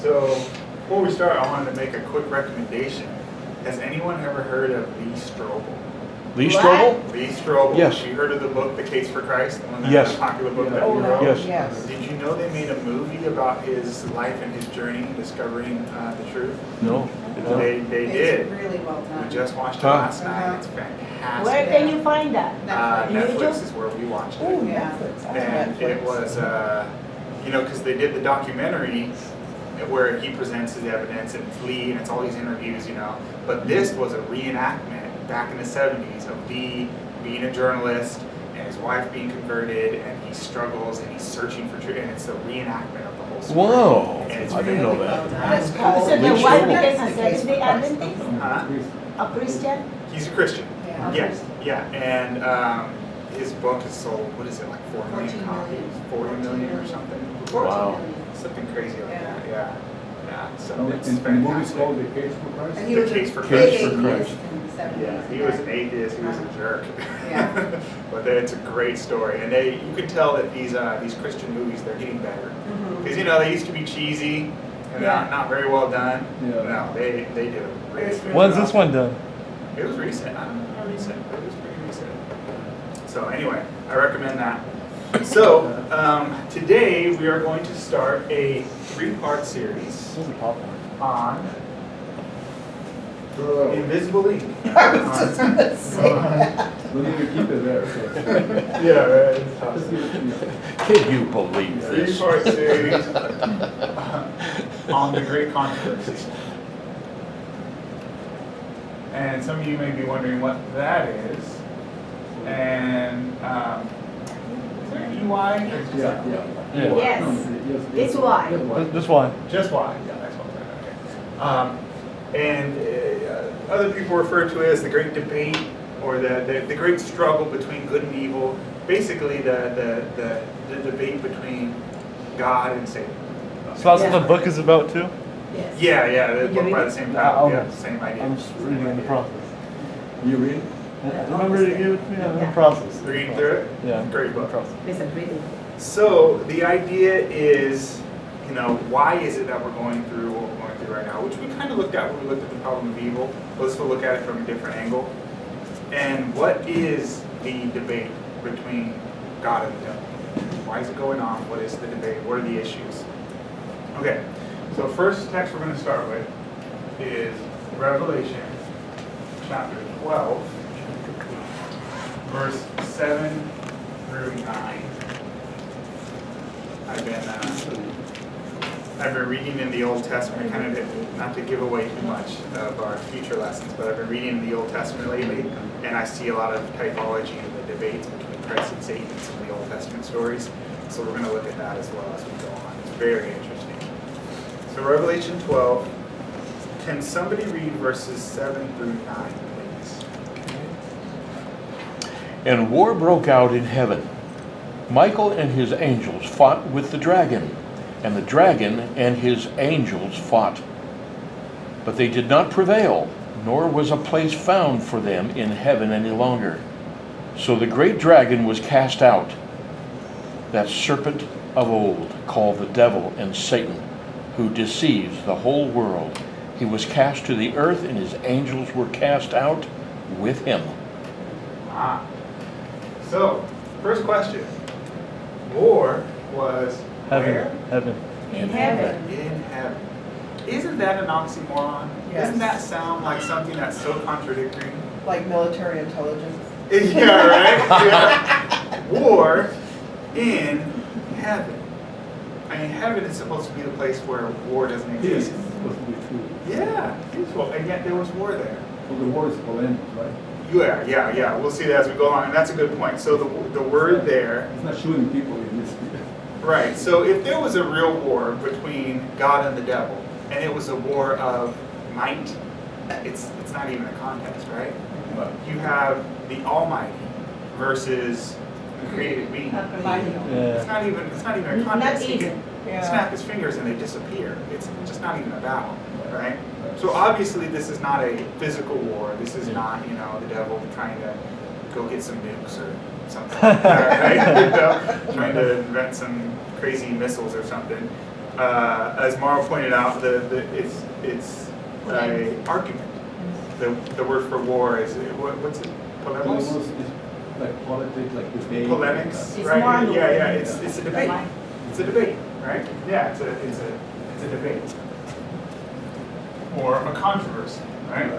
So before we start, I wanted to make a quick recommendation. Has anyone ever heard of Lee Strobel? Lee Strobel? Lee Strobel. Yes. You heard of the book, The Case for Christ? The one that Yes. the popular book that Oh, he no. wrote? Yes. Yes. Did you know they made a movie about his life and his journey discovering the truth? No. They It's did. really well done. We just watched it Huh. last night. Uh-huh. It's fantastic. Where can you find that? Netflix is where we watched Oh, it. yeah. And it was, because they did the documentary where he presents his evidence and it's Lee and it's all these interviews, But this was a reenactment back in the 70s of Lee being a journalist and his wife being converted and he struggles and he's searching for truth and it's a reenactment of the whole story. Whoa, And it's I didn't know that. That's So called. the Lee wife Strobel. became a The Case Seventh-day for Christ. Adventist? Huh? A Christian? He's a Christian. Yeah. Yeah. And his book has sold, what is it, like 4 million 14 copies? million. 40 million or something? Wow. Something crazy like Yeah. that, yeah. So And it's the movie's fantastic. called The Case for Christ? And he The was a Case for big Christ. atheist in Christ. the 70s. Yeah, he was an atheist, he was a jerk. Yeah. But it's a great story, and you can tell that these Christian movies, they're getting better. Mhm. Because, they used to be cheesy and Yeah. not very well done. Yeah. No, they did a really It's good When's job. this one done? It was recent. I don't know how recent, but it was pretty recent. So anyway, I recommend that. So today we are going to start a 3-part series This is popcorn. on So, Invisible Ink. I was just gonna say that. we need to keep it there, so. Yeah, right. It's tough. Just give it to me. Can you believe this? 3-part series on the great controversy. And some of you may be wondering what that is. And is there an EY? Yeah. Yeah. Yes. It's why. This one. Just why? Yeah, that's what. Okay. And other people refer to it as the great debate or the great struggle between good and evil. Basically, the debate between God and Satan. So that's what the book is about too? Yes. Yeah, the Did you book by read the it? same Yeah, title. Yeah, okay. same idea. I'm just reading in the process. You read? Remember to give it to me? I'm in Yeah. the process. Reading through it? Yeah. Great book. Process. Listen, reading. So the idea is, why is it that we're going through what we're going through right now? Which we kind of looked at when we looked at the problem of evil. Let's look at it from a different angle. And what is the debate between God and the devil? Why is it going on? What is the debate? What are the issues? Okay, so first text we're going to start with is Revelation chapter 12, verse 7 through 9. I've been reading in the Old Testament, kind of not to give away too much of our future lessons, but I've been reading in the Old Testament lately, and I see a lot of typology in the debates between Christ and Satan in some of the Old Testament stories. So we're going to look at that as well as we go on. It's very interesting. So Revelation 12, can somebody read verses 7 through 9, please? And war broke out in heaven. Michael and his angels fought with the dragon, and the dragon and his angels fought. But they did not prevail, nor was a place found for them in heaven any longer. So the great dragon was cast out, that serpent of old, called the devil and Satan, who deceives the whole world. He was cast to the earth, and his angels were cast out with him. So, first question. War was where? Heaven. In heaven. In heaven. Isn't that an oxymoron? Yes. Doesn't that sound like something that's so contradictory? Like military intelligence. Yeah, right? Yeah. War in heaven. I mean, heaven is supposed to be the place where war doesn't Peace is exist. supposed to be true. Yeah, peaceful, and yet there was war there. So the word is polemics, right? Yeah. We'll see that as we go along, and that's a good point. So the word there, It's not shooting people in this. right? So if there was a real war between God and the devil, and it was a war of might, it's not even a contest, right? But You have the Almighty versus the created being. It's not even a contest. He can snap his fingers and they disappear. It's just not even a battle, right? So obviously this is not a physical war. This is not, the devil trying to go get some nukes or something like that, right? Trying to invent some crazy missiles or something. as Mara pointed out, it's a argument. The word for war is, what's it? Polemos Polemos? is like politics, like debate. Polemics, It's right? more Yeah, than- it's a debate. It's a debate, right? Yeah, it's a debate. Or a controversy, right?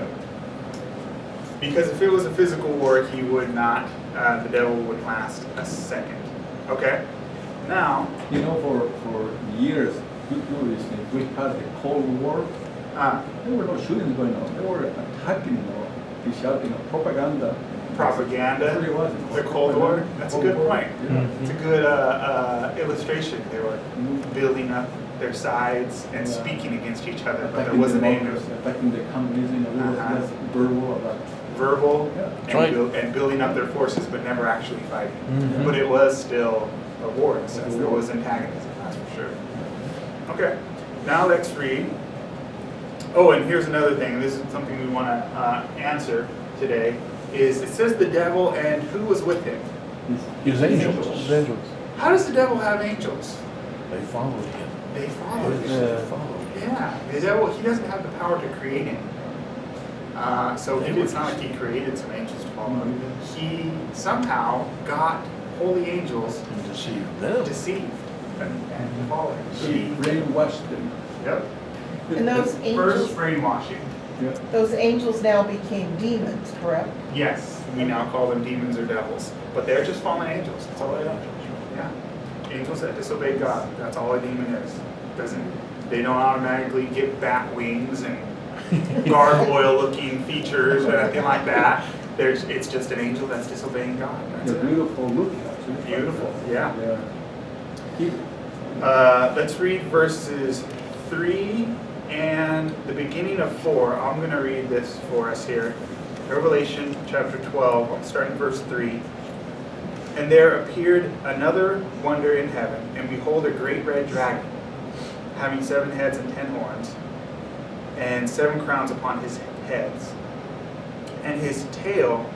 Because if it was a physical war, he would not, the devil would last a second. Okay? Now, You know, for years, due to this thing, we had the Cold War. There were no shootings going on. They were attacking, shouting propaganda. propaganda, That's what it was. the Cold War, that's a good Cold War. point. Yeah. It's a good illustration. They were Mhm. building up their sides and Yeah. speaking against each other, but there Attacking was the an aim democracy, attacking the communism, it was Uh-huh. just verbal about. verbal Yeah. That's right. and building up their forces, but never actually fighting. Mhm. But it was still a war in a sense. There was antagonism, that's for sure. Okay, now let's read. Oh, and here's another thing. This is something we want to answer today. Is it says the devil and who was with him? His angels. His angels. How does the devil have angels? They followed him. They follow him. Yeah. They followed him. Yeah, the devil, he doesn't have the power to create him. So it's not like he created some angels to follow him. He somehow got holy angels And deceived them. deceived and to follow him. He brainwashed them. Yep. And those First angels, brainwashing. Yeah. those angels now became demons, correct? Yes, we now call them demons or devils, but they're just fallen angels. That's all they are. Yeah, angels that disobey God. That's all a demon is. They don't automatically get bat wings and gargoyle-looking features or anything like that. It's just an angel that's disobeying God. That's They're it. beautiful looking, actually. Beautiful, yeah. Yeah. He- Let's read verses 3 and the beginning of 4. I'm going to read this for us here. Revelation chapter 12, I'm starting verse 3. And there appeared another wonder in heaven, and behold, a great red dragon, having 7 heads and 10 horns, and 7 crowns upon his heads. And his tail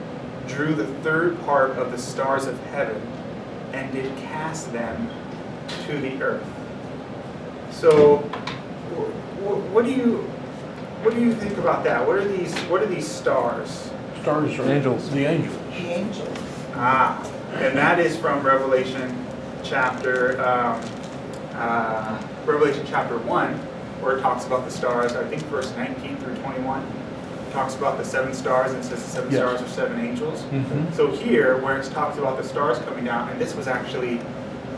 drew the third part of the stars of heaven, and did cast them to the earth. So, what do you think about that? What are these stars? Stars are Angels. the angels. The angels. And that is from Revelation chapter Revelation chapter 1, where it talks about the stars. I think verse 19 through 21 talks about the 7 stars, and it says the 7 Yes. stars are 7 angels. Mhm. So here, where it talks about the stars coming down, and this was actually,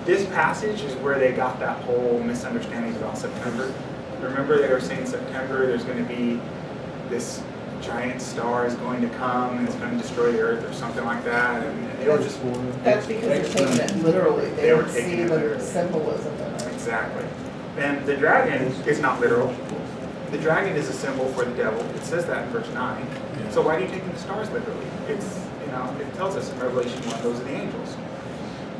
this passage is where they got that whole misunderstanding about September. Remember they were saying September, there's going to be this giant star is going to come and it's going to destroy the earth or something like that, and they were just, That's because they're taking it literally. They They were don't see taking it the literally. symbolism in it. exactly. And the dragon is not literal. The dragon is a symbol for the devil. It says that in verse 9. So why are you taking the stars literally? It's, it tells us in Revelation 1, those are the angels.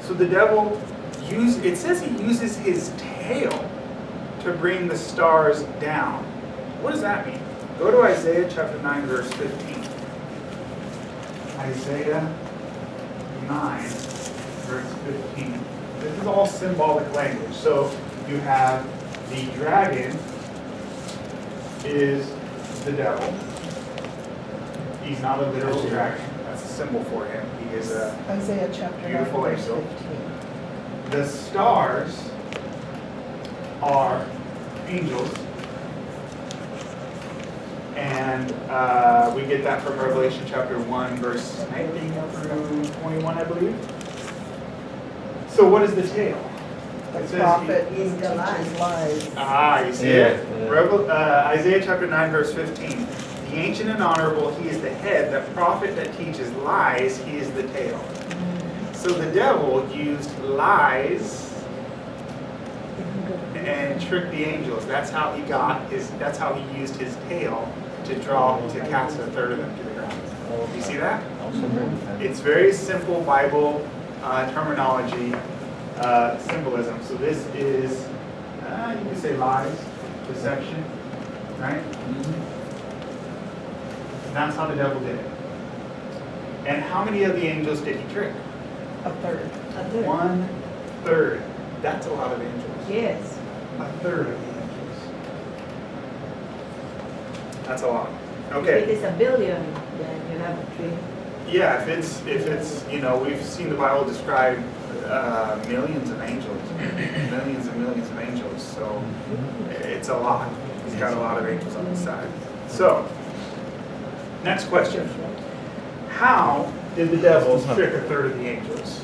So the devil it says he uses his tail to bring the stars down. What does that mean? Go to Isaiah chapter 9, verse 15. Isaiah 9, verse 15. This is all symbolic language. So you have the dragon is the devil. He's not a literal dragon. That's a symbol for him. He is a Isaiah chapter 9, Beautiful verse angel. 15. The stars are angels, and we get that from Revelation chapter 1, verse 19 through 21, I believe. So what is the tail? The It says prophet He's who the teaches lies. lies. You see Yeah, it? yeah. Isaiah chapter 9, verse 15. The ancient and honorable, he is the head. The prophet that teaches lies, he is the tail. So the devil used lies and tricked the angels. That's how he that's how he used his tail to cast a third of them to the ground. You see that? It's very simple Bible terminology, symbolism. So this is, you could say lies, deception, right? And that's how the devil did it. And how many of the angels did he trick? A third. A third. 1/3. That's a lot of angels. Yes. a third of the angels. That's a lot. If Okay. it is a billion, then you have a trillion. Yeah, if it's we've seen the Bible describe millions of angels, millions and millions of angels. So it's a lot. He's got a lot of angels on his side. So next question: how did the devil trick a third of the angels?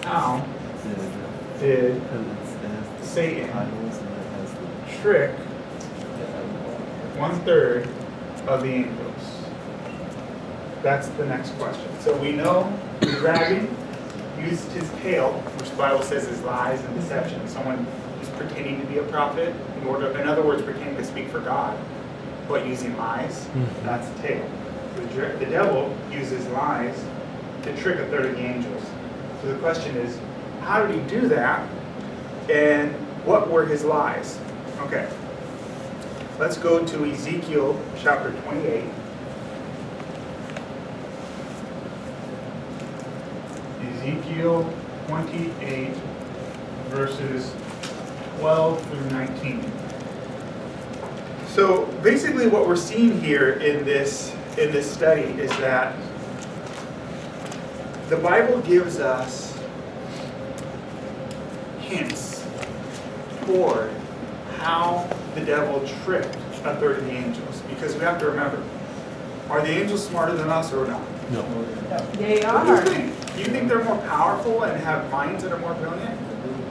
How did Satan trick 1/3 of the angels? That's the next question. So we know the dragon used his tail, which the Bible says is lies and deception. Someone is pretending to be a prophet, in other words, pretending to speak for God, but using lies. That's the tail. The devil uses lies to trick a third of the angels. So the question is, how did he do that? And what were his lies? Okay. Let's go to Ezekiel chapter 28. Ezekiel 28, verses 12 through 19. So basically what we're seeing here in this study is that the Bible gives us hints toward how the devil tricked a third of the angels. Because we have to remember, are the angels smarter than us or not? No. They What do you are. think? Do you think they're more powerful and have minds that are more brilliant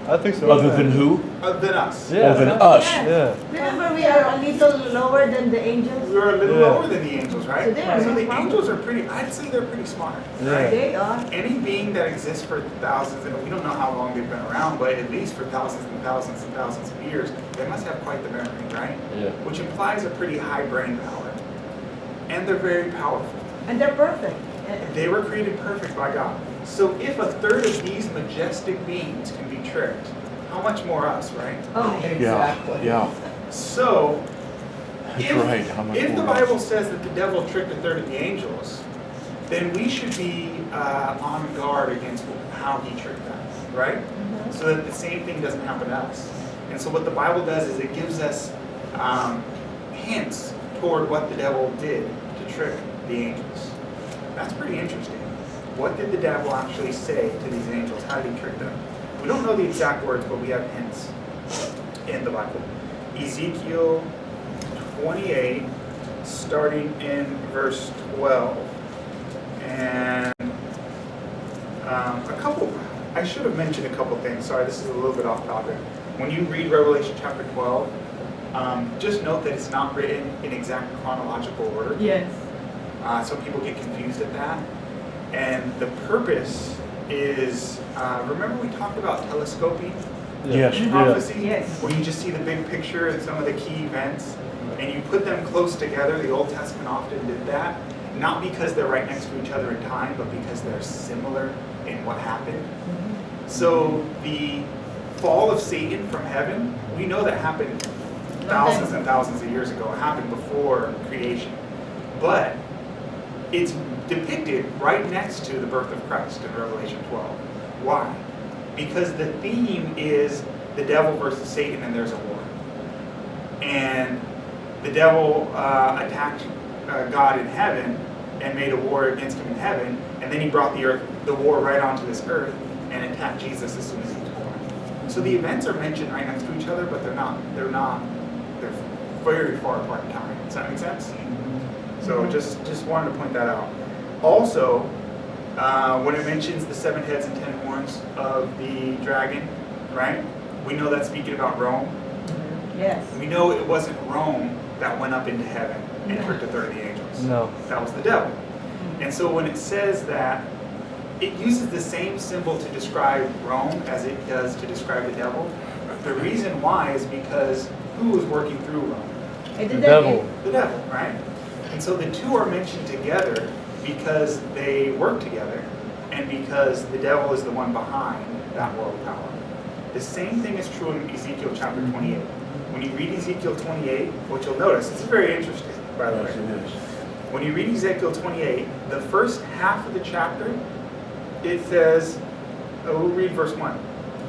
I think so. Other than who? than us? Yeah. Other than us. Yeah. Remember, we are a little lower than the angels? We're a little Yeah. lower than the angels, right? So they are So the more angels are I'd say they're pretty smart, Yeah. right? They are. Any being that exists for thousands, and we don't know how long they've been around, but at least for thousands and thousands and thousands of years, they must have quite the memory, right? Yeah. Which implies a pretty high brain power. And they're very powerful. And they're perfect. They were created perfect by God. So if a third of these majestic beings can be tricked, how much more us, right? Oh, Exactly. Yeah. So, That's right. How much if the more? Bible says that the devil tricked a third of the angels, then we should be on guard against how he tricked us, right? So that the same thing doesn't happen to us. And so what the Bible does is it gives us hints toward what the devil did to trick the angels. That's pretty interesting. What did the devil actually say to these angels? How did he trick them? We don't know the exact words, but we have hints in the Bible. Ezekiel 28, starting in verse 12. And I should have mentioned a couple things. Sorry, this is a little bit off topic. When you read Revelation chapter 12, just note that it's not written in exact chronological order. yes. Some people get confused at that. And the purpose is, remember we talked about telescoping Yes. Yeah. prophecy? Yes. Where you just see the big picture and some of the key events, and you put them close together. The Old Testament often did that, not because they're right next to each other in time, but because they're similar in what happened. So the fall of Satan from heaven, we know that happened thousands and thousands of years ago. It happened before creation. But it's depicted right next to the birth of Christ in Revelation 12. Why? Because the theme is the devil versus Satan, and there's a war. And the devil attacked God in heaven and made a war against him in heaven, and then he brought the war right onto this earth and attacked Jesus as soon as he was born. So the events are mentioned right next to each other, but they're very far apart in time. Does that make sense? So just wanted to point that out. Also, when it mentions the 7 heads and 10 horns of the dragon, right? We know that's speaking about Rome. Yes. We know it wasn't Rome that went up into heaven and tricked a third of the angels. No. That was the devil. And so when it says that, it uses the same symbol to describe Rome as it does to describe the devil. The reason why is because who was working through Rome? And The devil. The devil, right? And so the two are mentioned together because they work together and because the devil is the one behind that world power. The same thing is true in Ezekiel chapter 28. When you read Ezekiel 28, what you'll notice, it's very interesting, by the way. Yes, it is. When you read Ezekiel 28, the first half of the chapter, it says, we'll read verse 1.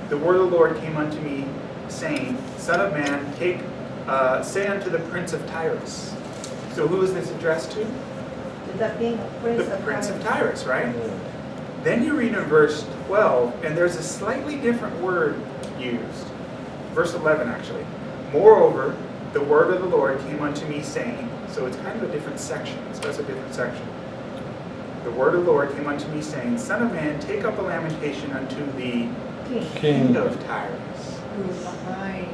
the word of the Lord came unto me, saying, Son of man, say unto the prince of Tyrus. So who is this addressed to? The king, prince The of prince of Tyrus. Tyrus, right? Then you read in verse 12, and there's a slightly different word used. Verse 11, actually. Moreover, the word of the Lord came unto me, saying, so it's kind of a different section. It's just a different section. The word of the Lord came unto me, saying, Son of man, take up a lamentation unto the King. king of Tyrus. Who's behind?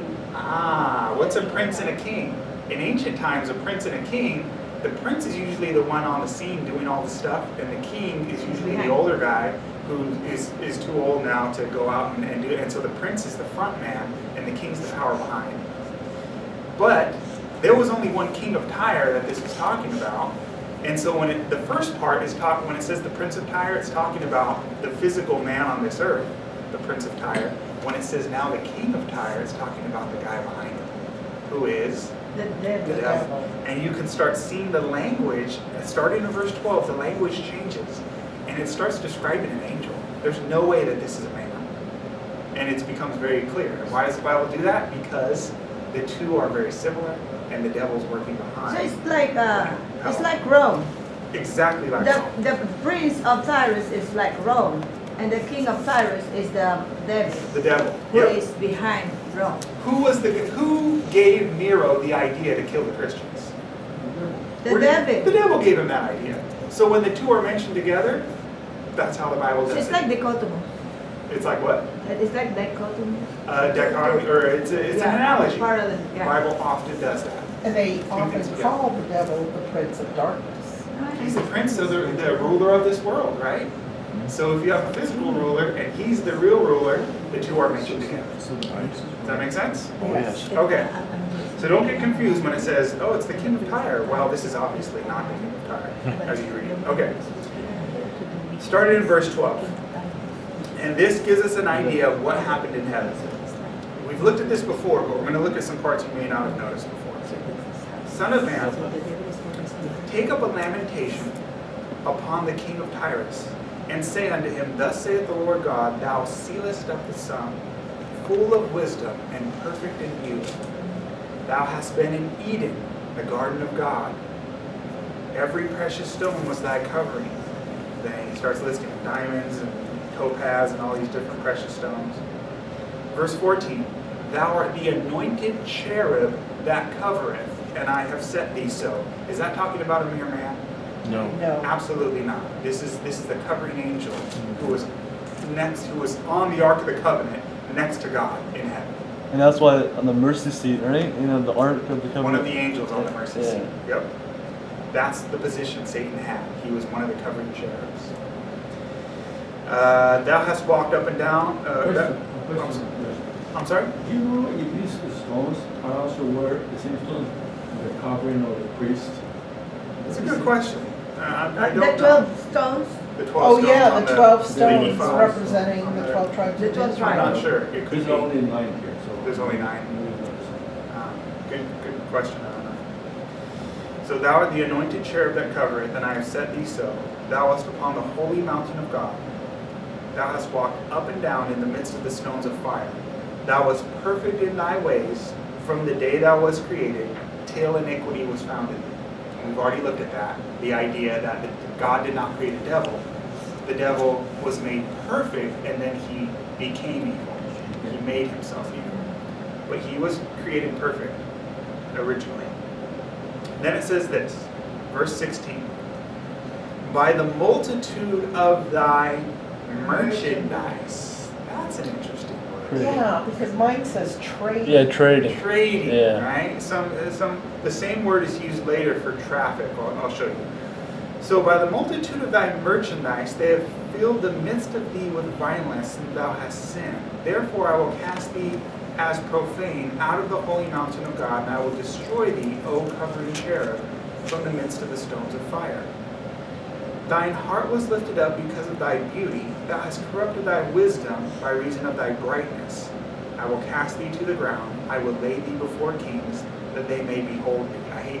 What's a prince and a king? In ancient times, a prince and a king, the prince is usually the one on the scene doing all the stuff, and the king is usually the older guy who is too old now to go out and do it. And so the prince is the front man, and the king's the power behind. But there was only one king of Tyre that this was talking about. And so when the first part is when it says the prince of Tyre, it's talking about the physical man on this earth, the prince of Tyre. When it says now the king of Tyre, it's talking about the guy behind him, who is The the devil. devil. And you can start seeing the language, starting in verse 12, the language changes. And it starts describing an angel. There's no way that this is a man. And it becomes very clear. And why does the Bible do that? Because the two are very similar, and the devil's working So behind. it's like Rome. Exactly like Rome. The prince of Tyrus is like Rome, and the king of Tyrus is the devil, The devil. who Yep. is behind Rome. Who gave Nero the idea to kill the Christians? The The devil. devil gave him that idea. So when the two are mentioned together, that's how the Bible So does it's it. like dichotomous. It's like what? It's like dichotomous. Dichotomy, or it's an analogy. Parallel, The yeah. Bible often does that. And they often things together. call the devil the prince of darkness. He's the prince of the ruler of this world, right? So if you have a physical ruler and he's the real ruler, the two are mentioned together. Does that make sense? Oh, yes. Okay. So don't get confused when it says, oh, it's the king of Tyre. Well, this is obviously not the king of Tyre, as you read it. Okay. Started in verse 12. And this gives us an idea of what happened in heaven. We've looked at this before, but we're going to look at some parts you may not have noticed before. Son of man, take up a lamentation upon the king of Tyrus, and say unto him, Thus saith the Lord God, Thou sealest up the sum, full of wisdom and perfect in beauty. Thou hast been in Eden, the garden of God. Every precious stone was thy covering. Then he starts listing diamonds and topaz and all these different precious stones. Verse 14, Thou art the anointed cherub that covereth, and I have set thee so. Is that talking about a mere man? No. No. Absolutely not. This is the covering angel who was on the Ark of the Covenant next to God in heaven. And that's why on the mercy seat, right? You know, the Ark of the Covenant. One of the angels on the mercy Yeah. seat. Yep. That's the position Satan had. He was one of the covering cherubs. Thou hast walked up and down. I'm sorry? Do you know if these stones are also where the same stones, the covering of the priest? It's a good question. I don't The know. 12 stones. The 12 Oh, stones yeah, on the 12 stones ephod. representing the 12 tribes The of 12 Israel. I'm tribes. not sure. It could There's be. only 9 here, so. There's only 9. Maybe not the same. Good question. I don't know. So thou art the anointed cherub that covereth, and I have set thee so. Thou wast upon the holy mountain of God. Thou hast walked up and down in the midst of the stones of fire. Thou wast perfect in thy ways from the day thou wast created, till iniquity was found in thee. And we've already looked at that. The idea that God did not create a devil. The devil was made perfect, and then he became evil. He made himself evil. But he was created perfect originally. Then it says this, verse 16. By the multitude of thy merchandise. That's an interesting word. Yeah, because mine says trade. Yeah, trading. Trading, Yeah. right? The same word is used later for traffic. I'll show you. So by the multitude of thy merchandise, they have filled the midst of thee with violence, and thou hast sinned. Therefore I will cast thee as profane out of the holy mountain of God, and I will destroy thee, O covering cherub, from the midst of the stones of fire. Thine heart was lifted up because of thy beauty. Thou hast corrupted thy wisdom by reason of thy brightness. I will cast thee to the ground. I will lay thee before kings, that they may behold thee.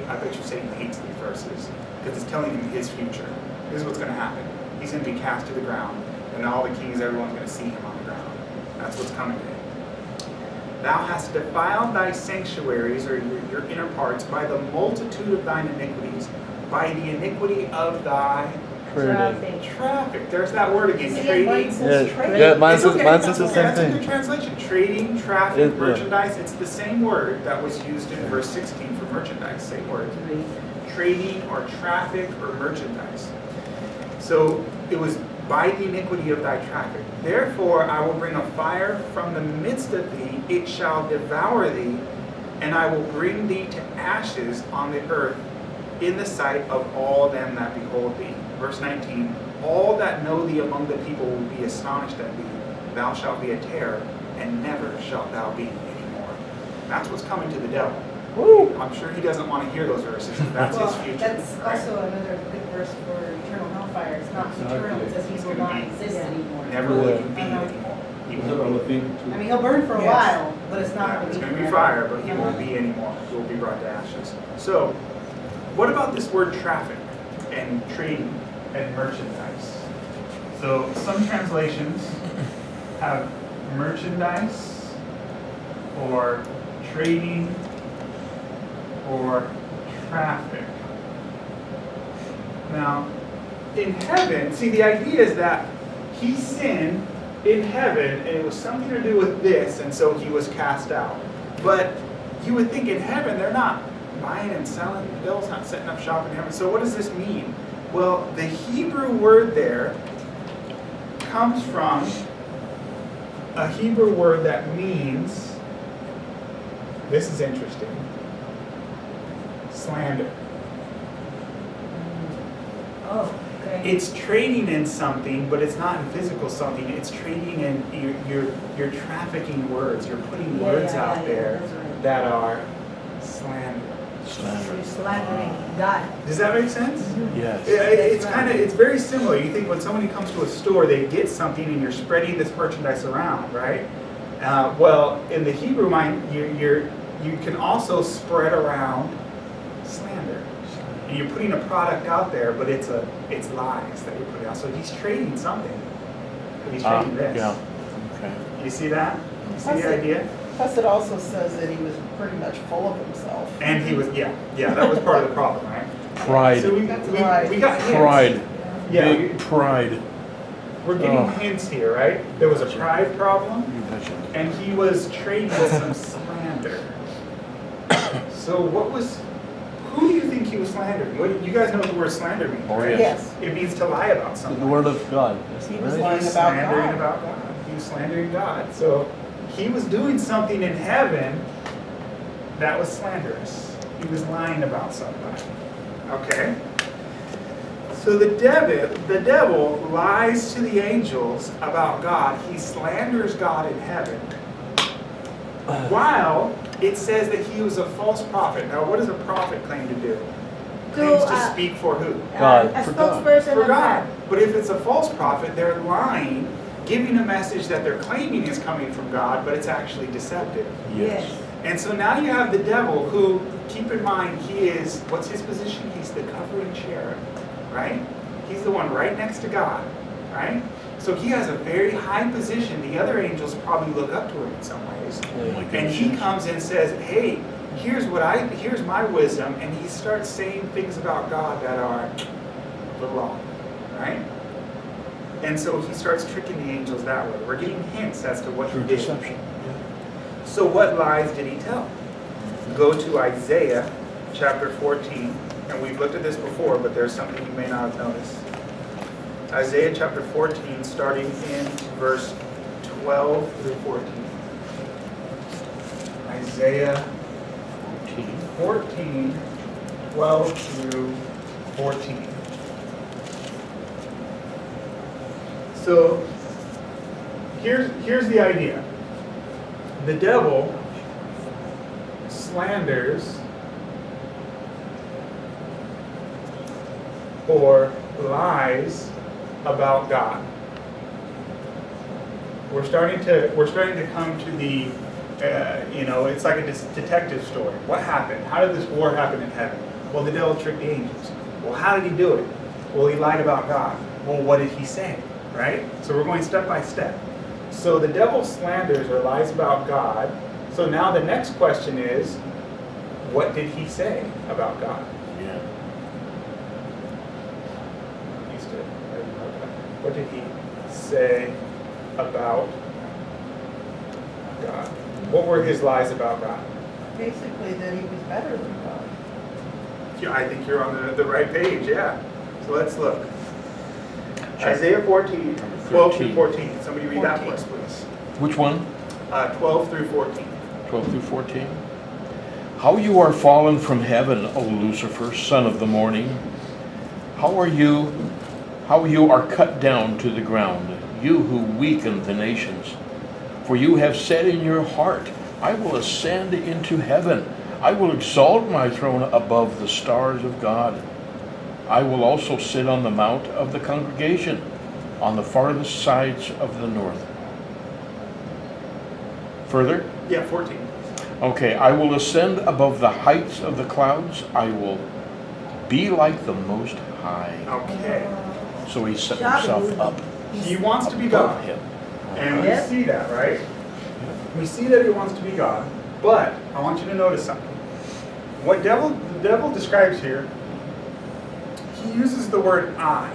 I bet you Satan hates these verses, because it's telling him his future. This is what's going to happen. He's going to be cast to the ground, and all the kings, everyone's going to see him on the ground. That's what's coming to him. Thou hast defiled thy sanctuaries, or your inner parts, by the multitude of thine iniquities, by the iniquity of thy Trading. traffic. There's that word again, See, trading. mine says Yeah, trade. yeah, mine It's says okay, mine that's says the okay, same that's a thing. good translation. Trading, traffic, Yeah. merchandise. It's the same word that was used in verse 16 for merchandise. Same word. Trading or traffic or merchandise. So it was by the iniquity of thy traffic. Therefore I will bring a fire from the midst of thee, it shall devour thee, and I will bring thee to ashes on the earth in the sight of all them that behold thee. Verse 19, all that know thee among the people will be astonished at thee. Thou shalt be a terror, and never shalt thou be anymore. That's what's coming to the devil. Woo! I'm sure he doesn't want to hear those verses. That's Well, his future. that's right? also another good verse for eternal hellfire. It's not Exactly. eternal, it says It's he will gonna not be- exist Yeah. anymore. Never will Yeah. even be anymore. He That's what I won't was be. thinking too. I mean, he'll burn for a Yes. while, but it's not Yeah, going it's to be going to be forever. fire, but he won't be anymore. He will be brought to ashes. So, what about this word traffic and trading and merchandise? So, some translations have merchandise or trading or traffic. Now, in heaven, see, the idea is that he sinned in heaven, and it was something to do with this, and so he was cast out. But you would think in heaven, they're not buying and selling, the devil's not setting up shop in heaven. So what does this mean? Well, the Hebrew word there comes from a Hebrew word that means, this is interesting, slander. Oh, okay. It's trading in something, but it's not in physical something. It's trading in, you're trafficking words. You're putting Yeah, words yeah, out yeah, there that's right. that are slander. Slander. You're slandering God. Does that make sense? Yes. It's That's kind of, right. it's very similar. You think when somebody comes to a store, they get something and you're spreading this merchandise around, right? Well, in the Hebrew mind, you can also spread around slander. And you're putting a product out there, but it's lies that you're putting out. So he's trading something. But he's trading this. Yeah. Okay. You see that? You see That's the it. idea? Plus, it also says that he was pretty much full of himself. And he was, yeah, that was part of the problem, right? Pride. So we That's right. got hints. Pride. Yeah, Big pride. we're getting Oh. hints here, right? There was a pride problem, You betcha. and he was trading some slander. So who do you think he was slandering? You guys know what the word slander means, Oh, right? Yes. It means to lie about The something. word of God. He was Right? lying He was about slandering God. about God. He was slandering God. So he was doing something in heaven that was slanderous. He was lying about somebody. Okay? So the devil lies to the angels about God. He slanders God in heaven. While it says that he was a false prophet. Now, what does a prophet claim to do? Claims to speak for who? God, A for God. spokesperson For of God. God. But if it's a false prophet, they're lying, giving a message that they're claiming is coming from God, but it's actually deceptive. Yes. And so now you have the devil who, keep in mind, he is, what's his position? He's the covering cherub, right? He's the one right next to God, right? So he has a very high position. The other angels probably look up to him in some ways. Oh my And he goodness. comes and says, hey, here's my wisdom, and he starts saying things about God that are a little off, right? And so he starts tricking the angels that way. We're getting hints as to what he Through did. deception. So what lies did he tell? Go to Isaiah chapter 14, and we've looked at this before, but there's something you may not have noticed. Isaiah chapter 14, starting in verse 12 through 14. Isaiah 14, 12 through 14. So here's the idea. The devil slanders or lies about God. We're starting to come to the it's like a detective story. What happened? How did this war happen in heaven? Well, the devil tricked the angels. Well, how did he do it? Well, he lied about God. Well, what did he say? Right? So we're going step by step. So the devil slanders or lies about God. So now the next question is, what did he say about God? Yeah. What did he say about God? What were his lies about God? Basically, that he was better than God. Yeah, I think you're on the right page, yeah. So let's look. Check. Isaiah 14, 12 through 13. 14. Somebody read that for us, 14. please. Which one? 12 through 14. 12 through 14. How you are fallen from heaven, O Lucifer, son of the morning. How you are cut down to the ground, you who weaken the nations. For you have said in your heart, I will ascend into heaven. I will exalt my throne above the stars of God. I will also sit on the mount of the congregation, on the farthest sides of the north. Further? Yeah, 14. Okay, I will ascend above the heights of the clouds. I will be like the Most High. Okay. So he set himself up He wants to be above God. him. And we Yep. see that, right? We see that he wants to be God. But I want you to notice something. What the devil describes here, he uses the word I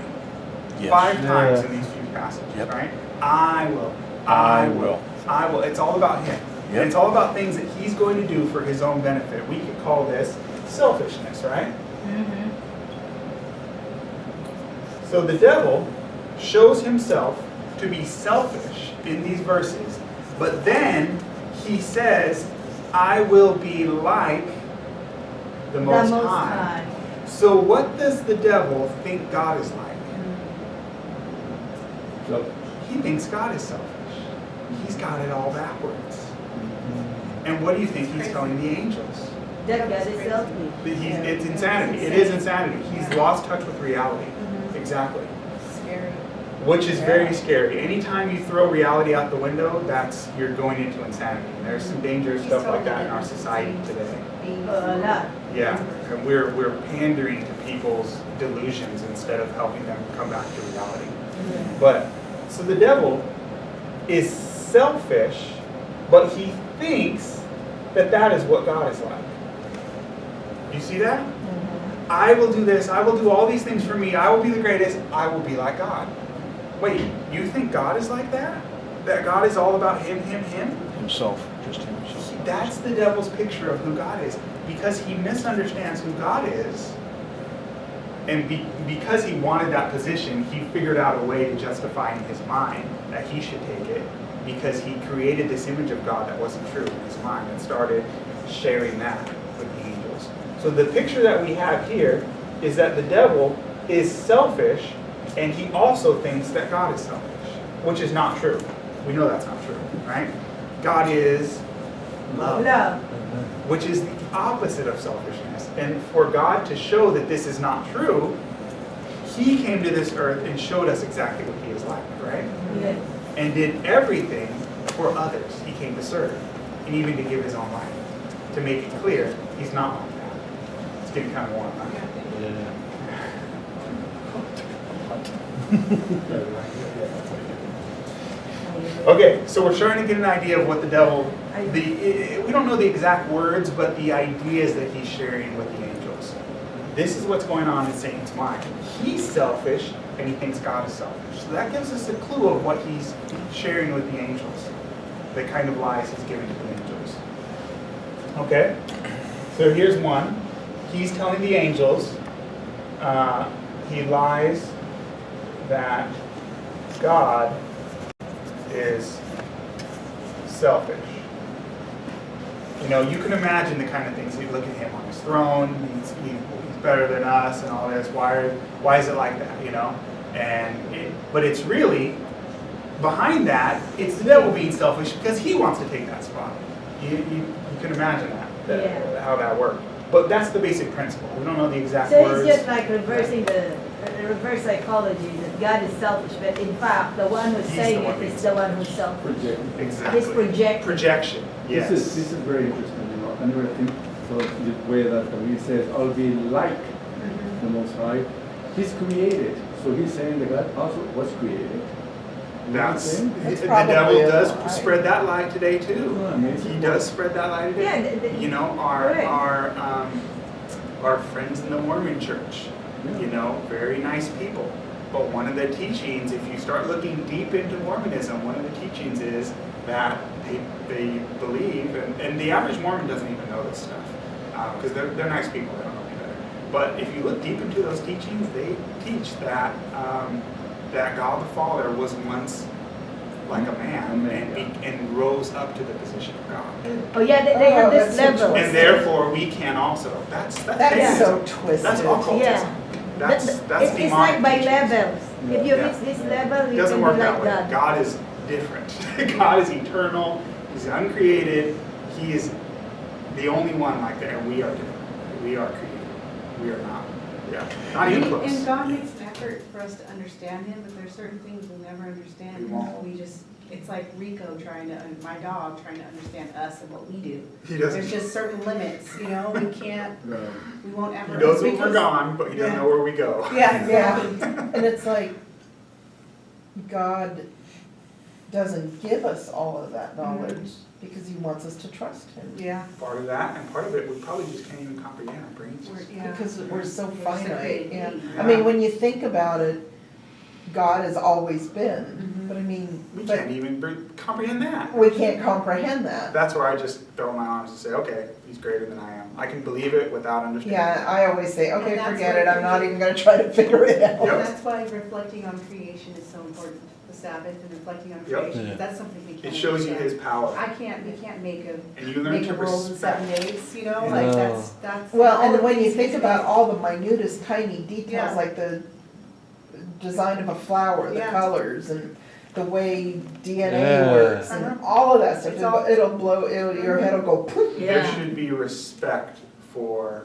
Yes. 5 times Yeah. in these few passages, Yep. right? I will. I will. I will. It's all about him. Yep. It's all about things that he's going to do for his own benefit. We could call this selfishness, right? So the devil shows himself to be selfish in these verses, but then he says, I will be like the Most High. So what does the devil think God is like? So, He thinks God is selfish. He's got it all backwards. And what do you think he's telling the angels? That God is selfish. That it's insanity. It is insanity. He's lost touch with reality. Exactly. Scary. Which is very scary. Anytime you throw reality out the window, you're going into insanity. And there's some dangerous stuff like that in our society today. A lot. Yeah, and we're pandering to people's delusions instead of helping them come back to reality. But so the devil is selfish, but he thinks that is what God is like. You see that? I will do this. I will do all these things for me. I will be the greatest. I will be like God. Wait, you think God is like that? That God is all about him? Himself, just himself. See, that's the devil's picture of who God is. Because he misunderstands who God is, and because he wanted that position, he figured out a way to justify in his mind that he should take it, because he created this image of God that wasn't true in his mind and started sharing that with the angels. So the picture that we have here is that the devil is selfish, and he also thinks that God is selfish, which is not true. We know that's not true, right? God is love, Love. which is the opposite of selfishness. And for God to show that this is not true, he came to this earth and showed us exactly what he is like, right? Yes. And did everything for others. He came to serve, and even to give his own life, to make it clear he's not like that. It's getting kind of warm, huh? Okay, so we're starting to get an idea of what the devil, we don't know the exact words, but the ideas that he's sharing with the angels. This is what's going on in Satan's mind. He's selfish, and he thinks God is selfish. So that gives us a clue of what he's sharing with the angels, the kind of lies he's giving to the angels. Okay, so here's one. He's telling the angels, he lies that God is selfish. You know, you can imagine the kind of things. You look at him on his throne, he's better than us and all this. Why is it like that, you know? But it's really, behind that, it's the devil being selfish because he wants to take that spot. You can imagine that, how that worked. But that's the basic principle. We don't know the exact So words. it's just like reversing the reverse psychology, that God is selfish, but in fact, the one who's He's saying the one it being is the one who's selfish. project. Exactly. He's projecting. Projection. Yes. This is very interesting, you know. I never think so the way that when he says, I'll be like the Most High. He's created. So he's saying that God also was created. That's, the That's probably devil a does lie. spread that lie today too. Isn't that amazing? He does spread that lie today. Yeah, You know, correct. our friends in the Mormon church, you know, very nice people. But one of the teachings, if you start looking deep into Mormonism, one of the teachings is that they believe, and the average Mormon doesn't even know this stuff, because they're nice people, they don't know any better. But if you look deep into those teachings, they teach that that God the Father was once like a man and rose up to the position of God. Oh, yeah, they have Oh, this that's level. And therefore, we can also. That's That's paganism. so twisted. That's occultism. Yeah. That's It's demonic like by teachings. levels. If you Yeah. reach this level, It you doesn't can work be that like way. that. God is different. God is eternal. He's uncreated. He is the only one like that, and we are different. We are created. We are not. Yeah, not even And close. God makes an effort for us to understand him, but there's certain things we'll never understand. We won't. We just, it's like Rico my dog trying to understand us and what we do. He There's doesn't. just certain limits, you know, we can't, we won't ever. He knows when because- we're gone, but he doesn't Yeah. know where we go. Yeah, Yeah, exactly. and it's like, God doesn't give us all of that knowledge because he wants us to trust him. Yeah. Part of that, and part of it, we probably just can't even comprehend our brains. Yeah. Because we're so We're finite, separated yeah. beings. I mean, when you think about it, God has always been, Mhm. but I mean, We but can't even comprehend that. we can't comprehend that. That's where I just throw my arms and say, okay, he's greater than I am. I can believe it without understanding. Yeah, I always say, okay, And that's forget what it, I'm not creation- even gonna try to figure it out. Yep. And that's why reflecting on creation is so important, the Sabbath and reflecting on Yep. creation, Yeah. 'cause that's something we can't It shows you understand. his power. We can't make And you learn make to a world in respect. 7 days, you know, No. like that's. Well, all and the when you things think we about make. all the minutest tiny details, Yeah. like the design of a flower, the Yeah. colors, and the way DNA Yeah. works, and Uh-huh. all of that stuff, It's all- it'll blow, your head will go poof. There Yeah. should be respect for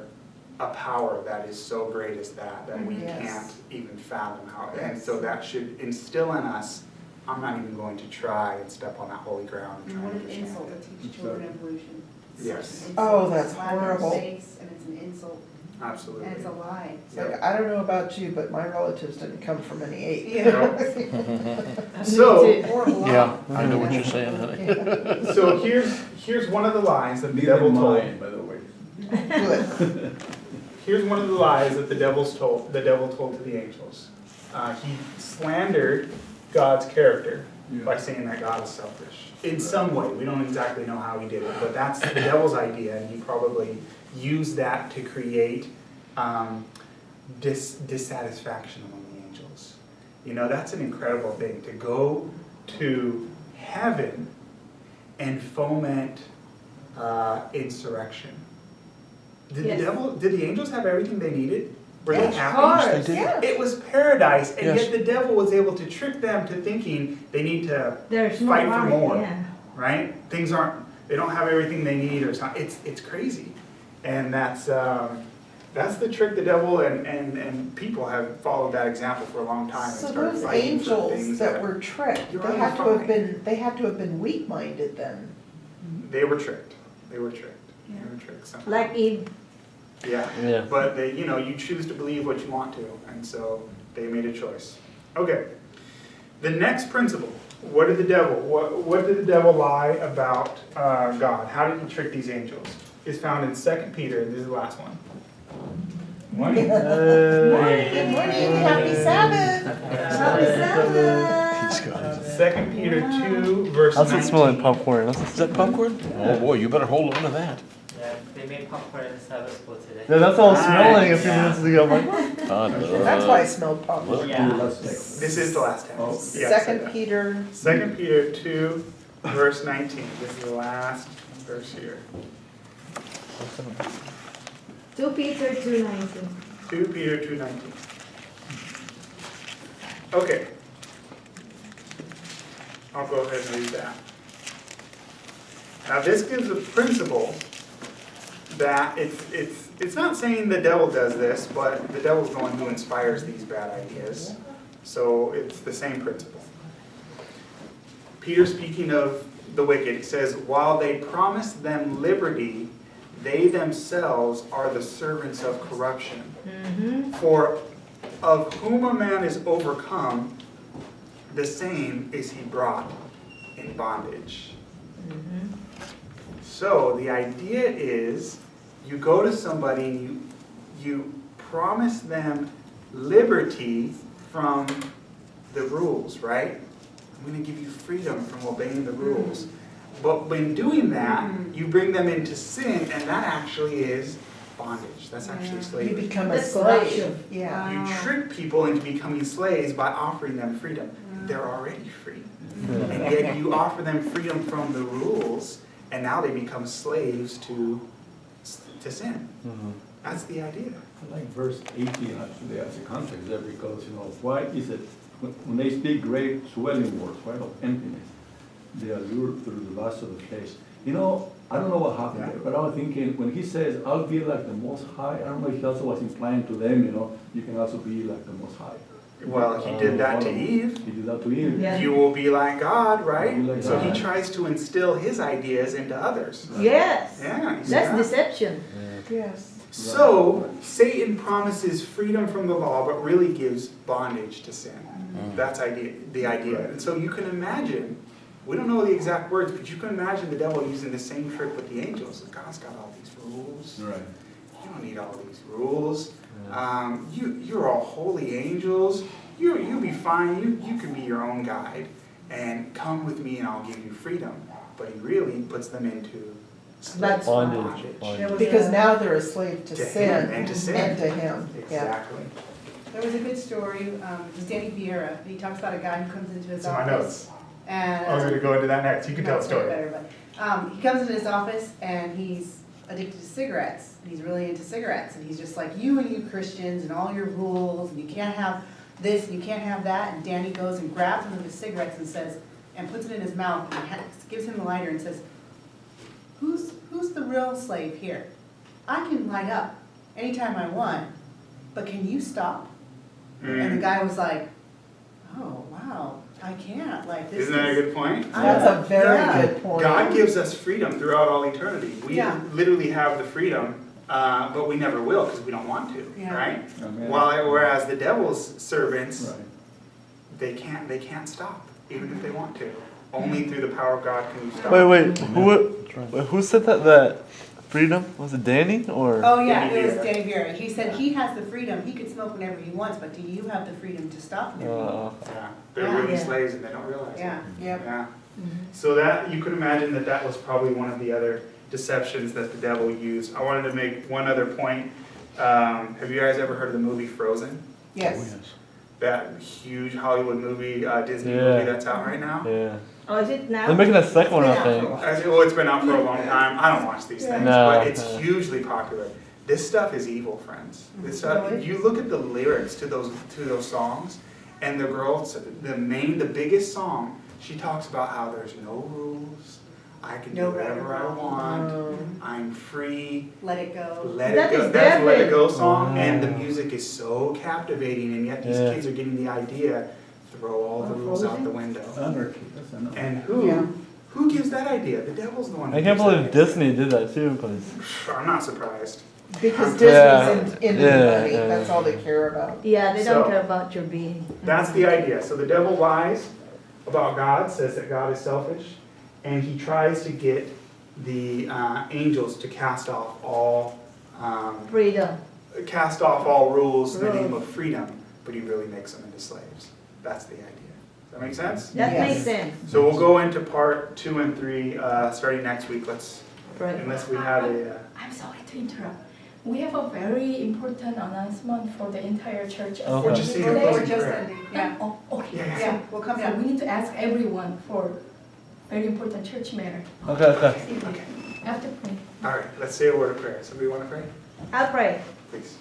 a power that is so great as that we Yes. can't even fathom how. And Yes. so that should instill in us, I'm not even going to try and step on that holy ground and And try what and an understand insult it. to teach children evolution. It's Yes. such an Oh, insult. that's It's a slap in the horrible. face, and it's an insult, Absolutely. and it's a lie. It's like, I don't know about you, but my relatives didn't come from any ape. So, Horrible Yeah, lie. I know what you're saying, honey. so here's one of the lies that the Neither devil told. mine, by the way. Good. Here's one of the lies that the devil told to the angels. He slandered God's character by saying that God is selfish. In some way, we don't exactly know how he did it, but that's the devil's idea, and he probably used that to create dissatisfaction among the angels. You know, that's an incredible thing, to go to heaven and foment insurrection. Yes. Did the angels have everything they needed? Were they Of happy? course. They did. Yeah. It was paradise, and Yes. yet the devil was able to trick them to thinking they need to, There's Fight for more, more. yeah. right? Things aren't, they don't have everything they need or something. It's crazy. And that's the trick the devil and people have followed that example for a long time. and So started those fighting for angels things that were tricked, You're they right, had to fine. have been weak-minded then. They were tricked. They were tricked. Yeah. They were tricked somehow. Like Eve. Yeah. Yeah. But they, you choose to believe what you want to, and so they made a choice. Okay. The next principle. What did the devil lie about God? How did he trick these angels? Is found in 2 Peter. This is the last one. Good morning, happy Sabbath. Happy Sabbath. He's got it. 2 Peter 2, verse How's 19. it smelling popcorn? Is that popcorn? Oh boy, you better hold on to that. Yeah, they made popcorn in the Sabbath school today. Yeah, that's all smelling a few Yeah. minutes ago. I'm like, That's why I smelled popcorn. Yeah. This is the last text. Oh. Yeah, Second Peter, 2 Peter 2, verse 19. This is the last verse here. 2 Peter 2:19. 2 Peter 2:19. Okay. I'll go ahead and read that. Now this gives a principle that it's not saying the devil does this, but the devil's the one who inspires these bad ideas. So it's the same principle. Peter, speaking of the wicked, says, while they promise them liberty, they themselves are the servants of corruption. For of whom a man is overcome, the same is he brought in bondage. So the idea is you go to somebody and you promise them liberty from the rules, right? I'm going to give you freedom from obeying the rules. But when doing that, you bring them into sin, and that actually is bondage. That's actually You slavery. become a That's slave. corruption. Yeah. You trick people into becoming slaves by offering them freedom. They're already free. And yet you offer them freedom from the rules, and now they become slaves to sin. That's the idea. I like verse 18 actually as a context there, because, why is it, when they speak great swelling words, right, of emptiness, they allure through the lust of the flesh. I don't know what happened there, but I was thinking, when he says, I'll be like the Most High, I don't know if he also was implying to them, you can also be like the Most High. Well, he did that to Eve. He did that to Eve. Yeah. You will be like God, right? Be like So he God. tries to instill his ideas into others. Yes. Yeah, you see That's that? deception. Yes. So, Satan promises freedom from the law, but really gives bondage to sin. That's the idea. And so you can imagine, we don't know the exact words, but you can imagine the devil using the same trick with the angels. God's got all these rules. Right. You don't need all these rules. You're all holy angels. You'll be fine. You can be your own guide. And come with me and I'll give you freedom. But he really puts them into That's Bondage. Because now they're a slave to To sin him and to sin. and to him. Yeah. Exactly. There was a good story, it was Danny Vieira, and he talks about a guy who comes into his It's in my office. notes. And I was going to go into that next. You can tell the That's way story. better, but, he comes into his office and he's addicted to cigarettes. And he's really into cigarettes. And he's just like, you and you Christians and all your rules, and you can't have this, and you can't have that. And Danny goes and grabs one of his cigarettes and says, and puts it in his mouth and gives him the lighter and says, who's the real slave here? I can light up anytime I want, but can you stop? And the guy was like, oh, wow, I can't, like, this is. Isn't that a good point? That's a very Yeah. good point. God gives us freedom throughout all eternity. We Yeah. literally have the freedom, but we never will because we don't want to, Yeah. right? Amen. Whereas the devil's servants, Right. they can't stop, even if they want to. Only through the power of God can we stop. Wait, who said that freedom? Was it Danny or? Oh, yeah, Danny it was Vieira. Danny Vieira. He said he has the freedom, he could smoke whenever he wants, but do you have the freedom to stop him? Yeah, they're Yeah. really Yeah. slaves and they don't realize it. Yeah. Yep. Yeah. So that, you could imagine that was probably one of the other deceptions that the devil used. I wanted to make one other point. Have you guys ever heard of the movie Frozen? Yes. That huge Hollywood movie, Disney Yeah. movie that's out right now? Yeah. Oh, is it now? They're making a second one, I think. Well, it's been out for a long time. I don't watch these things, No. but it's hugely popular. This stuff is evil, friends. This stuff. Really? You look at the lyrics to those songs, and the girl, the biggest song, she talks about how there's no rules. I can do No whatever I right or want. I'm free. Let it go. Let That it go. is That's Let It David. Go song, Wow. and the music is so captivating, and yet these Yeah. kids are getting the idea. Throw all the rules out the window. Anarchy, that's another. And Yeah. who gives that idea? The devil's the one. who I can't gives that believe idea. Disney did that too, because I'm not surprised. Because Yeah. Disney's into Yeah, money, yeah. that's all they care about. Yeah, they don't So- care about your being. That's the idea. So the devil lies about God, says that God is selfish, and he tries to get the angels to cast off all Freedom. rules in the name of freedom, but he really makes them into slaves. That's the idea. Does that make sense? That Yes. makes sense. So we'll go into part 2 and 3 starting next week. Right. Unless we have a. I'm sorry to interrupt. We have a very important announcement for the entire church. Okay. We're just saying a We're closing just prayer. ending, yeah. Oh, okay. Yeah. Yeah, we'll come So down. we need to ask everyone for very important church matter. okay. After praying. All right, let's say a word of prayer. Somebody want to pray? I'll pray. Please.